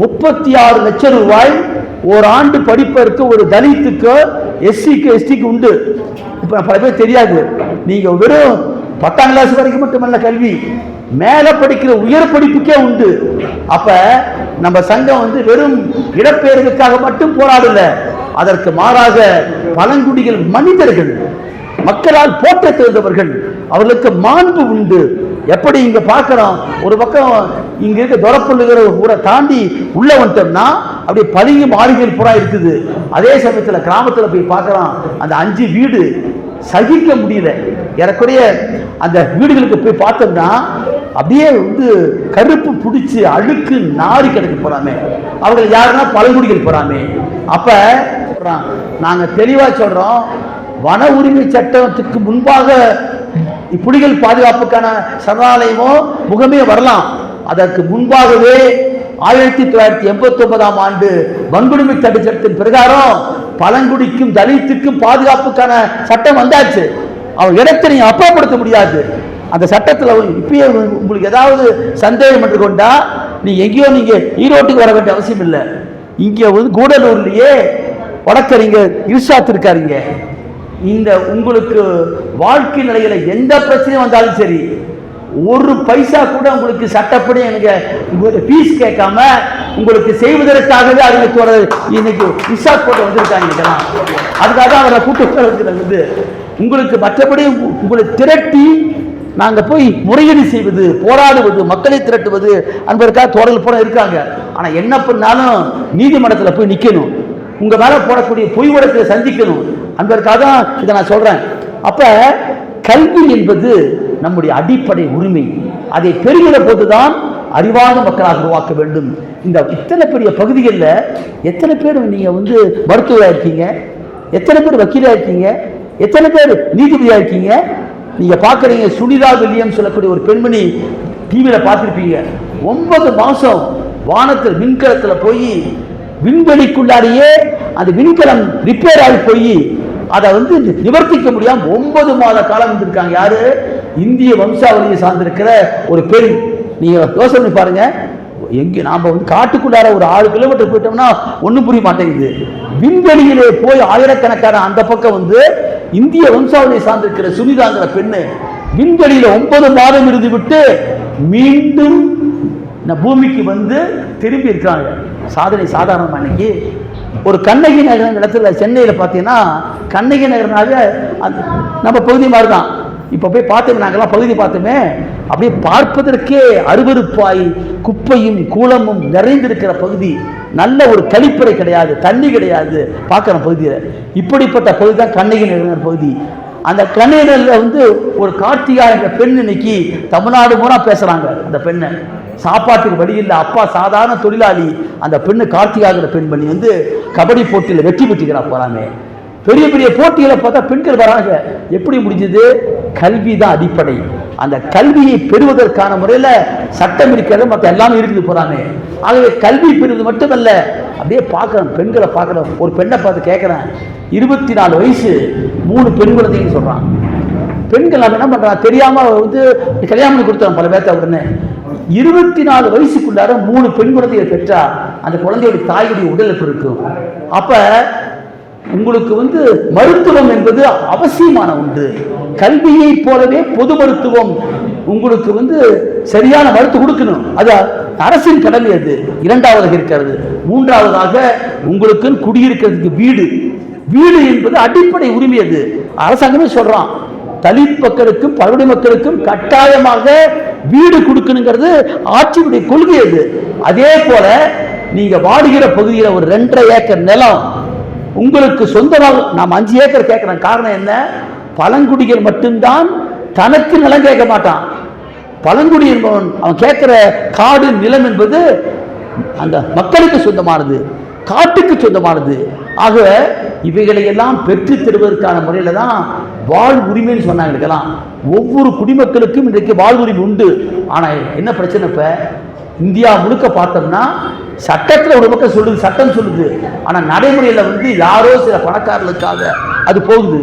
36 லட்சம் ரூபாய் ஒரு ஆண்டு படிப்பதற்கு ஒரு தலித்துக்கு, எஸ்சிக்கு, எஸ்டிக்கு உண்டு. இப்ப பல பேர் தெரியாது. நீங்க வெறும் 10ஆம் கிளாஸ் வரைக்கும் மட்டுமல்ல கல்வி, மேல படிக்கிற உயர் படிப்புக்கே உண்டு. அப்ப நம்ம சங்கம் வந்து வெறும் இடப்பெயர்வுக்காக மட்டும் போராடல. அதற்கு மாறாக பழங்குடிகள் மனிதர்கள், மக்களால் போற்ற தெரிந்தவர்கள், அவர்களுக்கு மாண்பு உண்டு. எப்படி இங்க பார்க்கிறோம், ஒரு பக்கம் இங்க இருக்க தொரப்புள்ளுகிற ஊரை தாண்டி உள்ள வந்துட்டோம்னா அப்படியே பளிங்கு மாளிகைகள் புறா இருக்குது. அதே சமயத்துல கிராமத்துல போய் பார்க்கிறோம், அந்த 5 வீடு சகிக்க முடியல. ஏறக்குறைய அந்த வீடுகளுக்கு போய் பார்த்தோம்னா அப்படியே வந்து கருப்பு பிடிச்சி அழுக்கு நாரி கிடக்கு போறாமே. அவர்கள் யாருன்னா பழங்குடிகள் போறாமே. அப்ப நாங்க தெளிவா சொல்றோம், வன உரிமை சட்டத்துக்கு முன்பாக புலிகள் பாதுகாப்புக்கான சரணாலயமோ முகமே வரலாம். அதற்கு முன்பாகவே 1989ஆம் ஆண்டு வன்கொடுமை தடுப்பு சட்டத்தின் பிரகாரம் பழங்குடிக்கும் தலித்துக்கும் பாதுகாப்புக்கான சட்டம் வந்தாச்சு. அவர் இடத்தை நீங்க அப்புறப்படுத்த முடியாது. அந்த சட்டத்தில் இப்பயே உங்களுக்கு ஏதாவது சந்தேகம் என்று கொண்டா நீங்க எங்கேயோ நீங்க ஈரோட்டுக்கு வர வேண்டிய அவசியம் இல்லை. இங்க கூடலூர்லயே வழக்கறிஞர் இர்ஷாத் இருக்காருங்க. இந்த உங்களுக்கு வாழ்க்கை நிலையில எந்த பிரச்சனையும் வந்தாலும் சரி, ஒரு பைசா கூட உங்களுக்கு சட்டப்படி எனக்கு ஃபீஸ் கேட்காம உங்களுக்கு செய்வதற்காகவே அறிவித்தோட இன்னைக்கு இர்ஷாத் போட்டு வந்திருக்காங்க. அதுக்காக அவரை கூட்டு வந்து உங்களுக்கு மற்றபடி உங்களை திரட்டி நாங்க போய் முறையீடு செய்வது, போராடுவது, மக்களை திரட்டுவது அன்பதற்காக தோழர்கள் போல இருக்காங்க. ஆனா என்ன பண்ணாலும் நீதிமன்றத்தில் போய் நிக்கணும், உங்க மேல போடக்கூடிய பொய் வழக்கை சந்திக்கணும் அன்பதற்காக தான் இதை நான் சொல்றேன். அப்ப கல்வி என்பது நம்முடைய அடிப்படை உரிமை. அதை பெறுகிற போதுதான் அறிவான மக்களாக உருவாக்க வேண்டும். இந்த இத்தனை பெரிய பகுதிகளில் எத்தனை பேர் நீங்க மருத்துவராக இருக்கீங்க, எத்தனை பேர் வக்கீலாக இருக்கீங்க, எத்தனை பேர் நீதிபதியாக இருக்கீங்க. நீங்க பாக்குறீங்க சுனிதா வில்லியம் சொல்லக்கூடிய ஒரு பெண்மணி டிவியில பார்த்திருப்பீங்க. 9 மாசம் வானத்தில் விண்கலத்தில் போய் விண்வெளிக்குள்ளாரியே அந்த விண்கலம் ரிப்பேர் ஆகி போய் அதை நிவர்த்திக்க முடியாம 9 மாத காலம் இருந்திருக்காங்க. யாரு? இந்திய வம்சாவளியை சார்ந்திருக்கிற ஒரு பெண். நீங்க யோசனை பாருங்க, எங்க நாம காட்டுக்குள்ளார ஒரு 6 கிலோமீட்டர் போயிட்டோம்னா ஒன்னும் புரிய மாட்டேங்குது. விண்வெளியிலே போய் ஆயிரக்கணக்கான அந்த பக்கம் இந்திய வம்சாவளியை சார்ந்திருக்கிற சுனிதாங்கிற பெண்ணு விண்வெளியில 9 மாதம் இருந்து விட்டு மீண்டும் பூமிக்கு திரும்பி இருக்கிறாங்க. சாதனை சாதாரணமா. இன்னைக்கு ஒரு கண்ணகி நகர் இடத்துல சென்னையில் பார்த்தீங்கன்னா கண்ணகி நகர்னால நம்ம பகுதி மாதிரி தான். இப்போ போய் பார்த்தோம், நாங்கள்லாம் பகுதி பார்த்தோமே, அப்படியே பார்ப்பதற்கே அருவருப்பாய் குப்பையும் கூலமும் நிறைந்திருக்கிற பகுதி. நல்ல ஒரு கழிப்பறை கிடையாது, தண்ணி கிடையாது பார்க்குற பகுதியில். இப்படிப்பட்ட பகுதி தான் கண்ணகி நகர் பகுதி. அந்த கண்ணகி நகரில் ஒரு கார்த்திகா என்ற பெண் இன்னைக்கு தமிழ்நாடு பூரா பேசுகிறாங்க. அந்த பெண்ணை சாப்பாட்டுக்கு வழி இல்லை, அப்பா சாதாரண தொழிலாளி. அந்த பெண்ணு கார்த்திகாங்கிற பெண்மணி கபடி போட்டியில் வெற்றி பெற்றுக்கிறா போறாங்க. பெரிய பெரிய போட்டிகளை பார்த்தா பெண்கள் வராங்க. எப்படி முடிஞ்சது? கல்வி தான் அடிப்படை. அந்த கல்வியை பெறுவதற்கான முறையில் சட்டம் இருக்கிறது, மற்ற எல்லாமே இருக்குது போறாங்க. ஆகவே கல்வி பெறுவது மட்டுமல்ல, அப்படியே பார்க்குறேன், பெண்களை பார்க்குறேன். ஒரு பெண்ணை பார்த்து கேட்குறேன், 24 வயசு 3 பெண் குழந்தைன்னு சொல்றான். பெண்கள் நம்ம என்ன பண்றான் தெரியாம கல்யாணம் கொடுத்தோம் பல பேர்த்த. உடனே 24 வயசுக்குள்ளார 3 பெண் குழந்தையை பெற்றா அந்த குழந்தையுடைய தாயுடைய உடலுக்கு இருக்கும். அப்ப உங்களுக்கு மருத்துவம் என்பது அவசியமான ஒன்று. கல்வியை போலவே பொது மருத்துவம் உங்களுக்கு சரியான மருத்துவம் கொடுக்கணும். அது அரசின் கடமை. அது இரண்டாவதாக இருக்கிறது. மூன்றாவதாக உங்களுக்கு குடியிருக்கிறதுக்கு வீடு. வீடு என்பது அடிப்படை உரிமை. அது அரசாங்கமே சொல்றான், தலித் மக்களுக்கும் பழங்குடி மக்களுக்கும் கட்டாயமாக வீடு கொடுக்கணுங்கிறது ஆட்சியுடைய கொள்கை. அது அதே போல நீங்க வாடுகிற பகுதியில் ஒரு 2.5 ஏக்கர் நிலம் உங்களுக்கு சொந்தமாக, நாம் 5 ஏக்கர் கேட்கிறோம். காரணம் என்ன? பழங்குடிகள் மட்டும்தான் தனக்கு நிலம் கேட்க மாட்டான். பழங்குடி என்பவன் அவன் கேட்கிற காடு நிலம் என்பது அந்த மக்களுக்கு சொந்தமானது, காட்டுக்கு சொந்தமானது. ஆக இவைகளை எல்லாம் பெற்று தருவதற்கான முறையில தான் வாழ் உரிமைன்னு சொன்னாங்க. ஒவ்வொரு குடிமக்களுக்கும் இன்றைக்கு வாழ்வுரிமை உண்டு. ஆனா என்ன பிரச்சனை? இப்ப இந்தியா முழுக்க பார்த்தோம்னா சட்டத்தில் ஒரு பக்கம் சொல்லுது, சட்டம் சொல்லுது, ஆனா நடைமுறையில் யாரோ சில பணக்காரர்களுக்காக அது போகுது.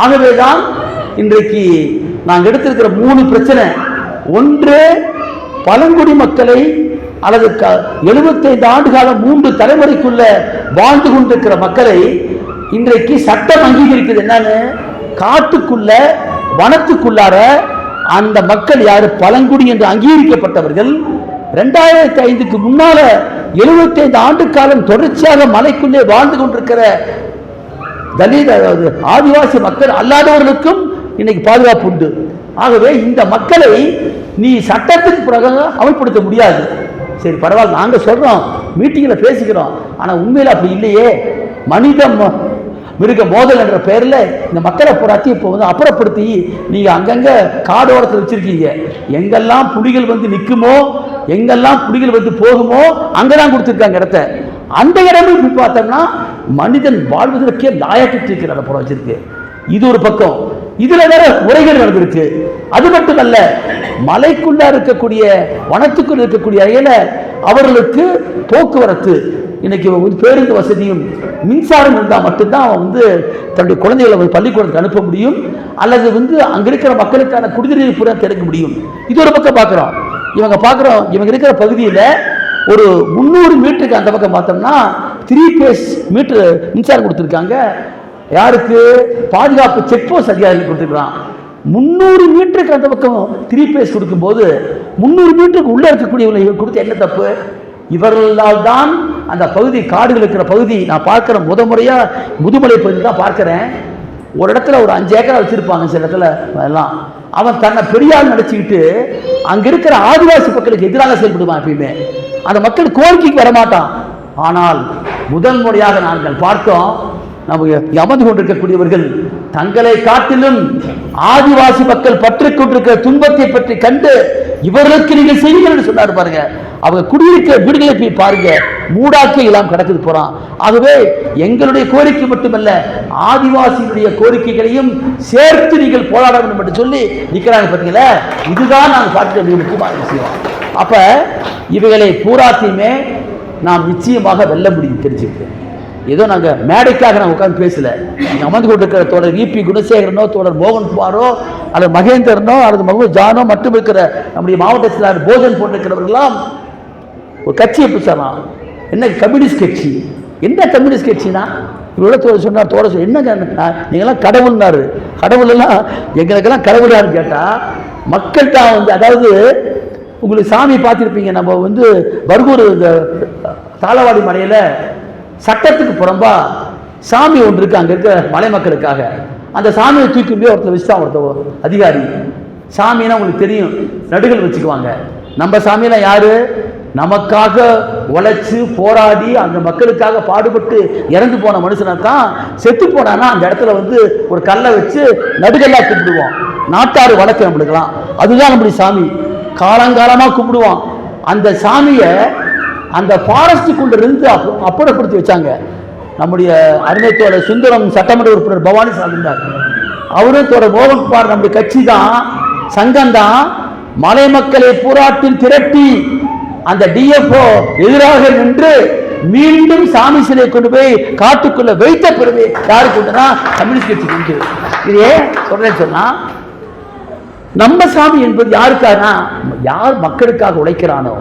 ஆகவேதான் இன்றைக்கு நாங்கள் எடுத்திருக்கிற 3 பிரச்சனை. ஒன்று, பழங்குடி மக்களை அல்லது 75 ஆண்டு காலம் 3 தலைமுறைக்குள்ள வாழ்ந்து கொண்டிருக்கிற மக்களை இன்றைக்கு சட்டம் அங்கீகரிக்கிறது. என்னன்னு? காட்டுக்குள்ள வனத்துக்குள்ளார அந்த மக்கள் யாரு? பழங்குடி என்று அங்கீகரிக்கப்பட்டவர்கள். 2005க்கு முன்னால 75 ஆண்டு காலம் தொடர்ச்சியாக மலைக்குள்ளே வாழ்ந்து கொண்டிருக்கிற தலித் ஆதிவாசி மக்கள் அல்லாதவர்களுக்கும் இன்னைக்கு பாதுகாப்பு உண்டு. ஆகவே இந்த மக்களை நீ சட்டத்தின் பிரகாரம் அமல்படுத்த முடியாது. சரி பரவாயில்ல, நாங்க சொல்றோம், மீட்டிங்ல பேசிக்கிறோம், ஆனா உண்மையில அப்படி இல்லையே. மனித மிருக மோதல் என்ற பெயர்ல இந்த மக்களை புறாத்தி இப்போ அப்புறப்படுத்தி நீங்க அங்கங்க காடோரத்தில் வச்சிருக்கீங்க. எங்கெல்லாம் புலிகள் நிற்குமோ, எங்கெல்லாம் புலிகள் போகுமோ அங்கதான் கொடுத்துருக்காங்க இடத்த. அந்த இடமும் பார்த்தோம்னா மனிதன் வாழ்வதற்கே லாயக்கற்று இருக்கிற புறம் வச்சிருக்கு. இது ஒரு பக்கம். இதுல வேற முறைகள் நடந்திருக்கு. அது மட்டுமல்ல, மலைக்குள்ள இருக்கக்கூடிய வனத்துக்குள்ள இருக்கக்கூடிய அறையில அவர்களுக்கு போக்குவரத்து இன்னைக்கு பேருந்து வசதியும் மின்சாரம் இருந்தால் மட்டும்தான் அவன் தன்னுடைய குழந்தைகளை பள்ளிக்கூடத்துக்கு அனுப்ப முடியும், அல்லது அங்க இருக்கிற மக்களுக்கான குடிநீர் பூரா திறக்க முடியும். இது ஒரு பக்கம் பார்க்கிறோம். இவங்க இருக்கிற பகுதியில் ஒரு 300 மீட்டருக்கு அந்த பக்கம் பார்த்தோம்னா 3 பேஸ் மீட்டர் மின்சாரம் கொடுத்துருக்காங்க. யாருக்கு? பாதுகாப்பு செக் போஸ்ட் அதிகாரிகள் கொடுத்துருக்கான். 300 மீட்டருக்கு அந்த பக்கம் 3 பேஸ் கொடுக்கும்போது 300 மீட்டருக்கு உள்ள இருக்கக்கூடியவங்களை கொடுத்து என்ன தப்பு? இவர்களால் தான் அந்த பகுதி, காடுகள் இருக்கிற பகுதி நான் பார்க்கிறேன். முறையா முதுமலை பகுதி தான் பார்க்கிறேன். ஒரு இடத்துல ஒரு 5 ஏக்கரா வச்சிருப்பாங்க, சில இடத்துல எல்லாம். அவன் தன்னை பெரியால் நினைச்சுக்கிட்டு அங்க இருக்கிற ஆதிவாசி மக்களுக்கு எதிராக செயல்படுவான். எப்பயுமே அந்த மக்கள் கோரிக்கைக்கு வரமாட்டான். ஆனால் முதல் முறையாக நாங்கள் பார்த்தோம், நமக்கு அமர்ந்து கொண்டிருக்கக்கூடியவர்கள் தங்களை காட்டிலும் ஆதிவாசி மக்கள் பற்றிக் கொண்டிருக்கிற துன்பத்தை பற்றி கண்டு இவர்களுக்கு நீங்கள் செய்யுங்கள் சொன்னார். பாருங்க, அவங்க குடியிருக்கிற வீடுகளை போய் பாருங்க, மூடாக்கி எல்லாம் கிடக்குது போறான். ஆகவே எங்களுடைய கோரிக்கை மட்டுமல்ல, ஆதிவாசிகளுடைய கோரிக்கைகளையும் சேர்த்து நீங்கள் போராட வேண்டும் என்று சொல்லி நிற்கிறாங்க. பார்த்தீங்களா, இதுதான் நாங்கள் பார்க்க வேண்டிய முக்கியமான விஷயம். அப்ப இவைகளை பூராத்தையுமே நாம் நிச்சயமாக வெல்ல முடியும். தெரிஞ்சுக்கிறேன். ஏதோ நாங்கள் மேடைக்காக நாங்கள் உட்காந்து பேசல. நீங்கள் அமர்ந்து கொண்டிருக்கிற தோழர் வி.பி. குணசேகரனோ, தோழர் மோகன்குமாரோ, அல்லது மகேந்திரனோ, அல்லது முகமது ஜானோ மற்றும் இருக்கிற நம்முடைய மாவட்ட செயலாளர் போஜன் போட்டிருக்கிறவர்களாம் ஒரு கட்சியை பேசலாம். என்ன கம்யூனிஸ்ட் கட்சி? என்ன கம்யூனிஸ்ட் கட்சினா? இவ்வளோ தோழர் சொன்னார். தோழர் சொன்ன என்னங்க நீங்களாம் கடவுள்னாரு. கடவுளெல்லாம் எங்களுக்கெல்லாம் கடவுளான்னு கேட்டால் மக்கள்கிட்ட அதாவது உங்களுக்கு சாமி பார்த்துருப்பீங்க. நம்ம பர்கூர் இந்த தாளவாடி மலையில் சட்டத்துக்கு புறம்பா சாமி ஒன்று இருக்கு. அங்கே இருக்க மலை மக்களுக்காக அந்த சாமியை தூக்கி போய் ஒருத்தர் வச்சுதான், ஒருத்தர் அதிகாரி. சாமின்னா உங்களுக்கு தெரியும், நடுகள் வச்சுக்குவாங்க. நம்ம சாமியெல்லாம் யாரு? நமக்காக உழைச்சு போராடி அந்த மக்களுக்காக பாடுபட்டு இறந்து போன மனுஷனை தான் செத்து போனான்னா அந்த இடத்துல ஒரு கல்லை வச்சு நடுகல்லா கும்பிடுவோம். நாட்டாறு வழக்கு நம்மளுக்கலாம். அதுதான் நம்முடைய சாமி. காலங்காலமாக கும்பிடுவோம். அந்த சாமியை அந்த ஃபாரஸ்டுக்குள்ள இருந்து அப்புறப்படுத்தி வச்சாங்க. நம்முடைய அருமைத்தோட சுந்தரம் சட்டமன்ற உறுப்பினர் பவானி சாமிந்தார், அவரும் தோட மோகன்குமார் நம்முடைய கட்சி தான், சங்கம் தான், மலை மக்களை போராட்டில் திரட்டி அந்த டிஎஃப்ஓ எதிராக நின்று மீண்டும் சாமி சிலை கொண்டு போய் காட்டுக்குள்ள வைத்த பிறகு யாருக்கு உண்டுனா கம்யூனிஸ்ட் கட்சிக்கு உண்டு. இது ஏன் சொல்றேன்னு சொன்னா, நம்ம சாமி என்பது யாருக்கானா, யார் மக்களுக்காக உழைக்கிறானோ,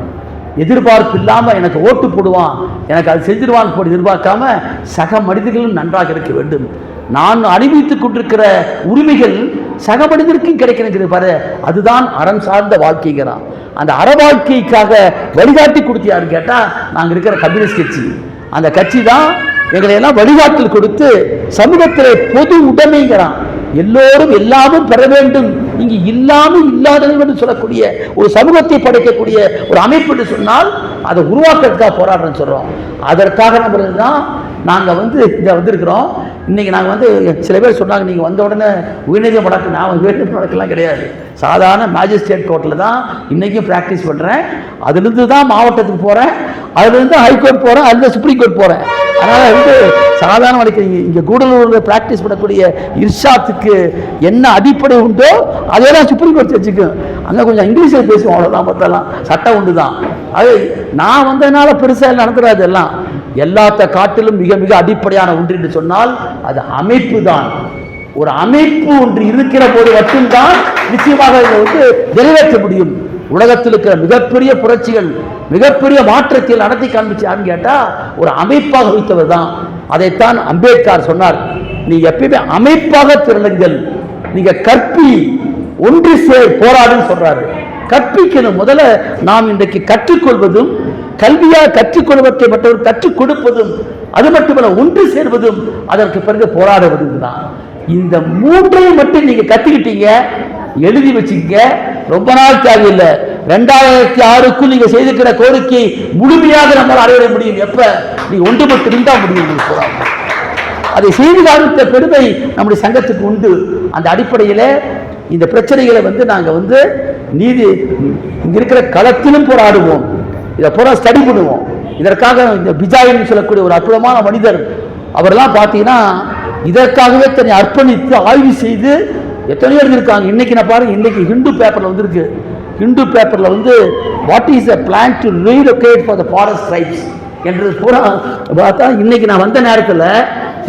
எதிர்பார்ப்பு இல்லாம எனக்கு ஓட்டு போடுவான், எனக்கு அது செஞ்சிருவான் போட்டு எதிர்பார்க்காம சக மனிதர்களும் நன்றாக இருக்க வேண்டும். நான் அனுபவித்துக் கொண்டிருக்கிற உரிமைகள் சக மனிதருக்கும் கிடைக்கணும் பாரு, அதுதான் அறம் சார்ந்த வாழ்க்கைங்கிறான். அந்த அற வாழ்க்கைக்காக வழிகாட்டி கொடுத்தியாருன்னு கேட்டா நாங்க இருக்கிற கம்யூனிஸ்ட் கட்சி. அந்த கட்சி தான் எங்களை எல்லாம் வழிகாட்டல் கொடுத்து சமூகத்திலே பொது உடைமைங்கிறான். எல்லோரும் எல்லாமும் பெற வேண்டும், இங்கு இல்லாமல் இல்லாதவர்கள் என்று சொல்லக்கூடிய ஒரு சமூகத்தை படைக்கக்கூடிய ஒரு அமைப்பு என்று சொன்னால் அதை உருவாக்குறதுக்காக போராடுறோம்னு சொல்றோம். அதற்காக நம்ம தான் நாங்கள் இங்கே வந்திருக்கிறோம். இன்னைக்கு நாங்கள் சில பேர் சொன்னாங்க, நீங்கள் வந்த உடனே உயர்நீதிமன்றம் வழக்கு. நான் உயர்நீதிமன்றம் வழக்கெல்லாம் கிடையாது, சாதாரண மேஜிஸ்ட்ரேட் கோர்ட்டில் தான் இன்றைக்கும் ப்ராக்டிஸ் பண்ணுறேன். அதுலேருந்து தான் மாவட்டத்துக்கு போகிறேன், அதுலேருந்து ஹைகோர்ட் போகிறேன், அதுலேருந்து சுப்ரீம் கோர்ட் போகிறேன். அதனால் சாதாரண வழக்கு இங்கே கூடலூரில் ப்ராக்டிஸ் பண்ணக்கூடிய இர்ஷாத்துக்கு என்ன அடிப்படை உண்டோ அதெல்லாம் சுப்ரீம் கோர்ட் வச்சுக்கும். அங்கே கொஞ்சம் இங்கிலீஷில் பேசுவோம், அவ்வளோதான். மொத்தம்லாம் சட்டம் உண்டு தான். அது நான் வந்ததுனால பெருசாக நடந்துடாது. எல்லாம் எல்லாத்த காட்டிலும் மிக மிக அடிப்படையான ஒன்று என்று சொன்னால் அது அமைப்பு தான். ஒரு அமைப்பு ஒன்று இருக்கிற போது மட்டும்தான் நிச்சயமாக இதை நிறைவேற்ற முடியும். உலகத்தில் இருக்கிற மிகப்பெரிய புரட்சிகள், மிகப்பெரிய மாற்றத்தை நடத்தி காண்பிச்சான்னு கேட்டா ஒரு அமைப்பாக வைத்தவர் தான். அதைத்தான் அம்பேத்கர் சொன்னார், நீ எப்பயுமே அமைப்பாக திரளுங்கள், நீங்க கற்பி, ஒன்று சேர், போராடுன்னு சொல்றாரு. கற்பிக்கணும். முதல்ல நாம் இன்றைக்கு கற்றுக்கொள்வதும், கல்வியாக கற்றுக்கொள்வதை மற்றவர் கற்றுக் கொடுப்பதும், அது மட்டுமல்ல ஒன்று சேர்வதும், அதற்கு பிறகு போராடுவதும் தான். இந்த மூன்றையும் மட்டும் நீங்க கத்துக்கிட்டீங்க, எழுதி வச்சுக்க, ரொம்ப நாள் தேவையில்லை. 2006க்குள் நீங்க செய்திருக்கிற கோரிக்கை முழுமையாக நம்மால் அடையிட முடியும். எப்ப நீ ஒன்றுபட்டு இருந்தா முடியும். அதை செய்து காண்பித்த பெருமை நம்முடைய சங்கத்துக்கு உண்டு. அந்த அடிப்படையில் இந்த பிரச்சனைகளை நாங்கள் நீதி இங்க இருக்கிற களத்திலும் போராடுவோம், இதை பூரா ஸ்டடி பண்ணுவோம். இதற்காக இந்த பிஜாயின்னு சொல்லக்கூடிய ஒரு அற்புதமான மனிதர், அவரெல்லாம் பார்த்தீங்கன்னா இதற்காகவே தன்னை அர்ப்பணித்து ஆய்வு செய்து எத்தனையோ எழுதியிருக்காங்க. இன்னைக்கு நான் பாருங்க, இன்னைக்கு ஹிந்து பேப்பர்ல வந்திருக்கு. ஹிந்து பேப்பர்ல வந்து what is a plan to relocate for the forest tribes என்று பூரா பார்த்தா, இன்னைக்கு நான் வந்த நேரத்தில்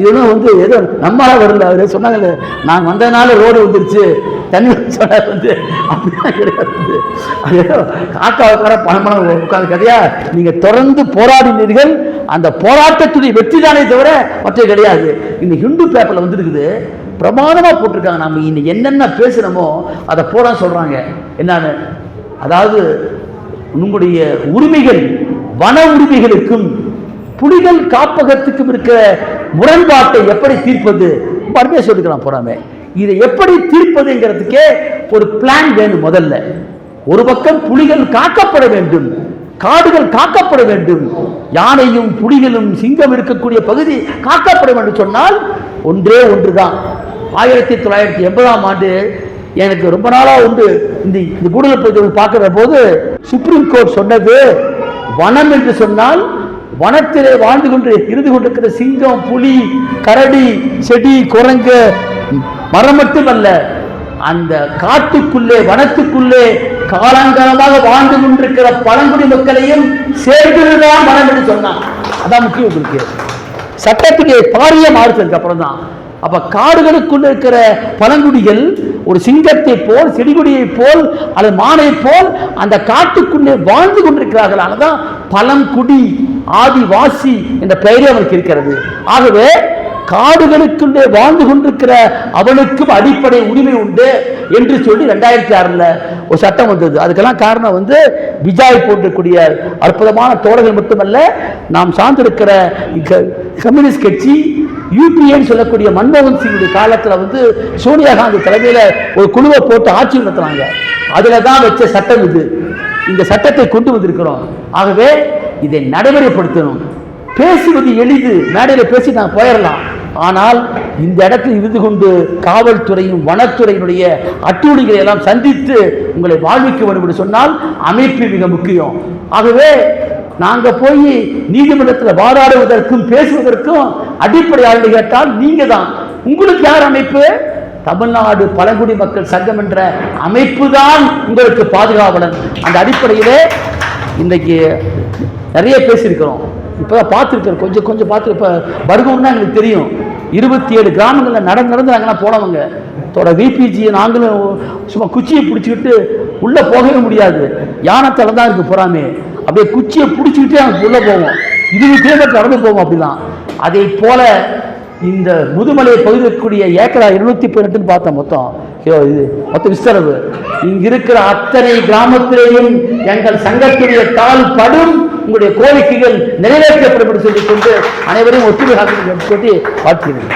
இதுவும் வந்து ஏதோ நம்மளால வரல. அவர் சொன்னாங்க, நான் வந்ததுனால ரோடு வந்துருச்சு, தண்ணி சொன்னார் வந்து அப்படிதான் கிடையாது. அது ஏதோ காக்கா உட்கார பணம் உட்காந்து கதையா. நீங்க தொடர்ந்து போராடினீர்கள், அந்த போராட்டத்துடைய வெற்றி தானே தவிர மற்ற கிடையாது. இந்த ஹிந்து பேப்பர்ல வந்துருக்குது, பிரமாதமா போட்டிருக்காங்க. நம்ம இன்னைக்கு என்னென்ன பேசுறோமோ அதை போட சொல்றாங்க. என்னன்னு, அதாவது உங்களுடைய உரிமைகள், வன உரிமைகளுக்கும் புலிகள் காப்பகத்துக்கும் இருக்கிற முரண்பாட்டை எப்படி தீர்ப்பது, மறுபடியும் சொல்லிக்கலாம் போறாமே. இதை எப்படி தீர்ப்பதுங்கிறதுக்கே ஒரு பிளான் வேணும். முதல்ல ஒரு பக்கம் புலிகள் காக்கப்பட வேண்டும், காடுகள் காக்கப்பட வேண்டும், யானையும் புலிகளும் சிங்கம் இருக்கக்கூடிய பகுதி காக்கப்பட வேண்டும் சொன்னால் ஒன்றே ஒன்றுதான். 1980ஆம் ஆண்டு எனக்கு ரொம்ப நாளா உண்டு இந்த கூடுதல் பகுதிகள் பார்க்கிற போது சுப்ரீம் கோர்ட் சொன்னது, வனம் என்று சொன்னால் வனத்திலே வாழ்ந்து கொண்டு இருந்து கொண்டிருக்கிற சிங்கம், புலி, கரடி, செடி, குரங்கு, மரம் மட்டுமல்ல, அந்த காட்டுக்குள்ளே வனத்துக்குள்ளே காலங்காலமாக வாழ்ந்து கொண்டிருக்கிற பழங்குடி மக்களையும் சேர்ந்துதான் வனம் என்று சொன்னான். அதான் முக்கியம். உங்களுக்கு சட்டத்துடைய பாரிய மாறுதலுக்கு அப்புறம் தான். அப்ப காடுகளுக்குள்ள இருக்கிற பழங்குடிகள் ஒரு சிங்கத்தை போல், செடிகொடியை போல் அல்லது மானை போல் அந்த காட்டுக்குள்ளே வாழ்ந்து கொண்டிருக்கிறார்கள். அதுதான் பழங்குடி, ஆதிவாசி என்ற பெயரே அவனுக்கு இருக்கிறது. ஆகவே காடுகளுக்குள்ளே வாழ்ந்து கொண்டிருக்கிற அவனுக்கும் அடிப்படை உரிமை உண்டு என்று சொல்லி 2006 ஒரு சட்டம் வந்தது. அதுக்கெல்லாம் காரணம் வந்து விஜய் போன்றக்கூடிய அற்புதமான தோழர்கள் மட்டுமல்ல, நாம் சார்ந்திருக்கிற கம்யூனிஸ்ட் கட்சி, யூபிஏன்னு சொல்லக்கூடிய மன்மோகன் சிங்குடைய காலத்தில் வந்து சோனியா காந்தி தலைமையில் ஒரு குழுவை போட்டு ஆட்சி நடத்துறாங்க. அதில் தான் வச்ச சட்டம் இது. இந்த சட்டத்தை கொண்டு வந்திருக்கிறோம். ஆகவே இதை நடைமுறைப்படுத்தணும். பேசுவது எளிது, மேடையில் பேசி நான் போயிடலாம். ஆனால் இந்த இடத்தில் இருந்து கொண்டு காவல்துறையும் வனத்துறையினுடைய அட்டூழிகளை எல்லாம் சந்தித்து உங்களை வாழ்விக்க வேண்டும் என்று சொன்னால் அமைப்பு மிக முக்கியம். ஆகவே நாங்க போய் நீதிமன்றத்தில் வாதாடுவதற்கும் பேசுவதற்கும் அடிப்படையாக கேட்டால் நீங்க தான். உங்களுக்கு யார் அமைப்பு? தமிழ்நாடு பழங்குடி மக்கள் சங்கம் என்ற அமைப்பு தான் உங்களுக்கு பாதுகாவலன். அந்த அடிப்படையிலே இன்றைக்கு நிறைய பேசியிருக்கிறோம். இப்போதான் பார்த்துருக்கோம், கொஞ்சம் கொஞ்சம் பார்த்து. இப்போ வருகம்னா எங்களுக்கு தெரியும். 27 கிராமங்களில் நடந்து நாங்கள்லாம் போனவங்க. விபிஜி நாங்களும் சும்மா குச்சியை பிடிச்சிக்கிட்டு உள்ளே போகவே முடியாது. யானத்தில் தான் இருக்கு போறாமே. அப்படியே குச்சியை பிடிச்சிக்கிட்டே நாங்கள் உள்ளே போவோம். 20 கிலோமீட்டர் நடந்து போவோம். அப்படிதான். அதை போல இந்த முதுமலை பகுதியில் இருக்கக்கூடிய ஏக்கரா 218 பார்த்தோம். மொத்தம் விஸ்தரவு. இங்க இருக்கிற அத்தனை கிராமத்திலேயும் எங்கள் சங்கத்துடைய கால் படும், உங்களுடைய கோரிக்கைகள் நிறைவேற்றப்படும் என்று சொல்லிக் கொண்டு அனைவரையும் ஒற்றுமை சொல்லி வாழ்த்துகிறேன்.